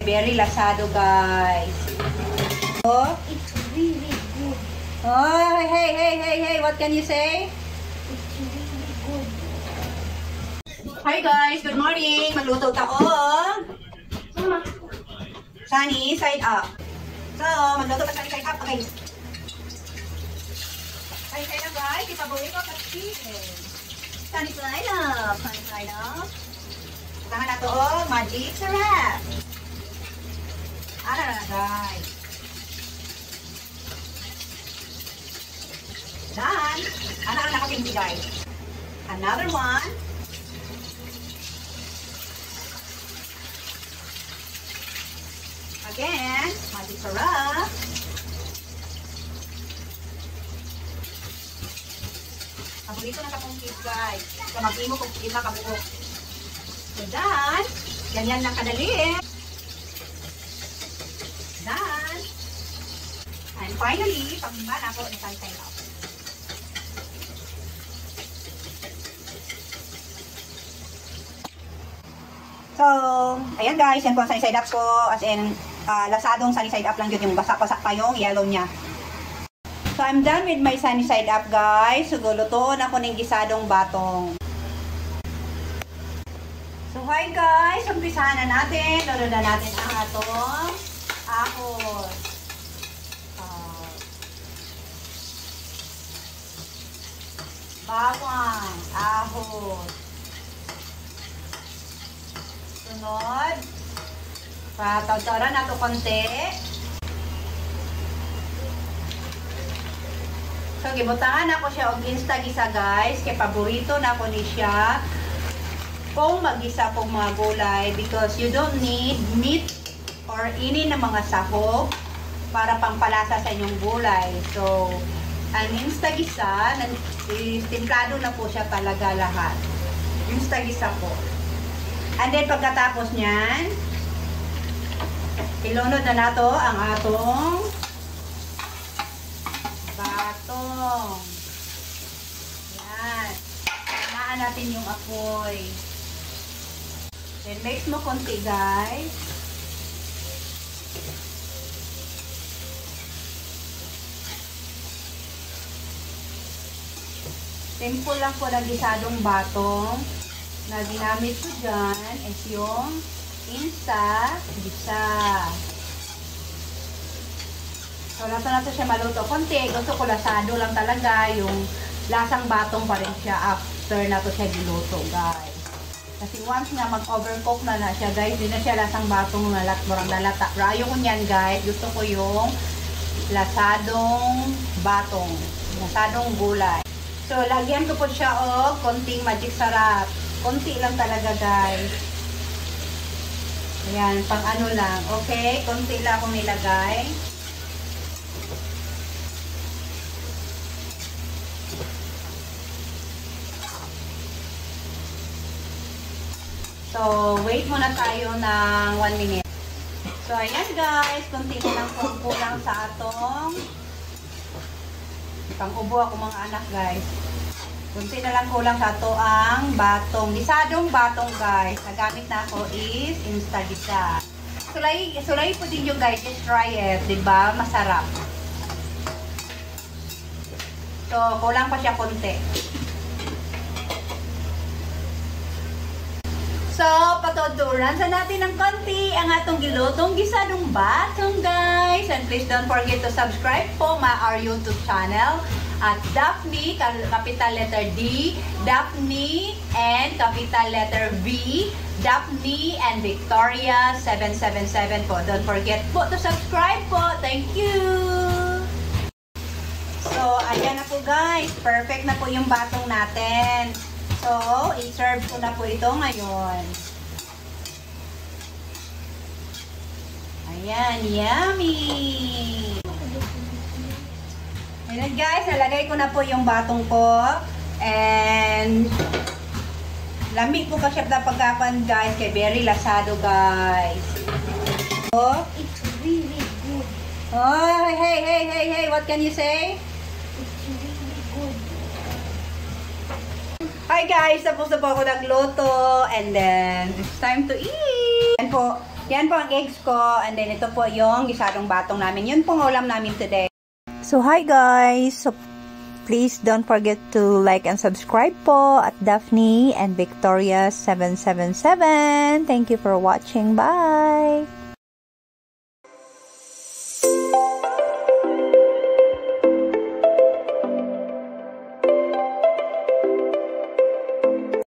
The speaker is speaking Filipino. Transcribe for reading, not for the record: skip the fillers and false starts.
Very lasado, guys. Oh, It's really good. oh, hey, what can you say? It's really good. Hi guys, good morning. Magluto ako. Mama. Sunny side up. So, magluto pa sunny side up, okay. Sunny side up, guys. Ipabuhay ko at chicken. Sunny side up. Sunny side up. Tangan na to, oh, magic sarap. Ano na, guys. Dan, ano ang nakapinti, guys. Another one. Again, magic sarap. Paborito na kapong kids, guys. Kamagin mo kung kita kabuok. So, dan, ganyan lang kadali. Dan, and finally, pagmimba na ako, itay-tay up. So, ayan guys, yan po ang sunny side up ko. As in, lasadong sunny side up lang yun. Yung basak-basak pa yung yellow niya. So, I'm done with my sunny side up, guys. So, lutuon ako ng gisadong batong. So, hi guys. Umpisahan na natin. Lalo na natin ang atong ahos. Bawang, ahos. Sunod. Patawtaran na ito konti. So, gibutangan ako siya og insta-gisa, guys. Kaya paborito na ako ni siya. Kung mag-isa pong mga gulay. Because you don't need meat or ini na mga sahog para pampalasa sa inyong gulay. So, ang insta-gisa, timplado na po siya talaga lahat. Insta-gisa po. And then, pagkatapos niyan, ilunod na nato ang atong batong. Yan. Tamaan natin yung apoy. Then, mix mo konti, guys. Simple lang po na gisadong batong. Na ginamit ko dyan is yung insta-gisa. So, nato na siya maluto. Konti, gusto ko lasado lang talaga. Yung lasang batong pa rin siya after nato siya giluto, guys. Kasi once na mag-overcook na siya, guys, di na siya lasang batong marang lalata. Pero ayoko niyan, guys. Gusto ko yung lasadong batong. Lasadong gulay. So, lagyan ko po siya o konting magic sarap. Konti lang talaga, guys. Ayan, pang ano lang. Okay, konti lang akong nilagay. So, wait muna tayo ng 1 minute. So, ayan guys. Konti na lang po kulang sa atong pang-ubo ako mga anak, guys. Kunti na lang kulang sa ito ang batong. Gisadong batong, guys. Nagamit na ako is insta-gisa. Sulay po din yung guys. Just try it. Diba? Masarap. So, kulang pa siya konti. So, patuturan sa natin ng konti ang atong gilutong gisadong batong, guys. And please don't forget to subscribe po our YouTube channel. At Daphne, capital letter D, Daphne and capital letter V, Daphne and Victoria 777 po. Don't forget po to subscribe po. Thank you! So, ayan na po guys. Perfect na po yung batong natin. So, i-serve ko na po ito ngayon. Ayan, yummy! Ayan guys, nalagay ko na po yung batong ko. And lamig po kasi na pagkapan guys, kay very lasado guys. Oh, It's really good. oh, hey, what can you say? It's really good. Hi guys, tapos na po ako nagluto. And then, it's time to eat. And po, Yan po ang eggs ko. And then ito po yung gisadong batong namin. Yun pong ulam namin today. So hi guys. So please don't forget to like and subscribe po at Daphne and Victoria 777. Thank you for watching. Bye.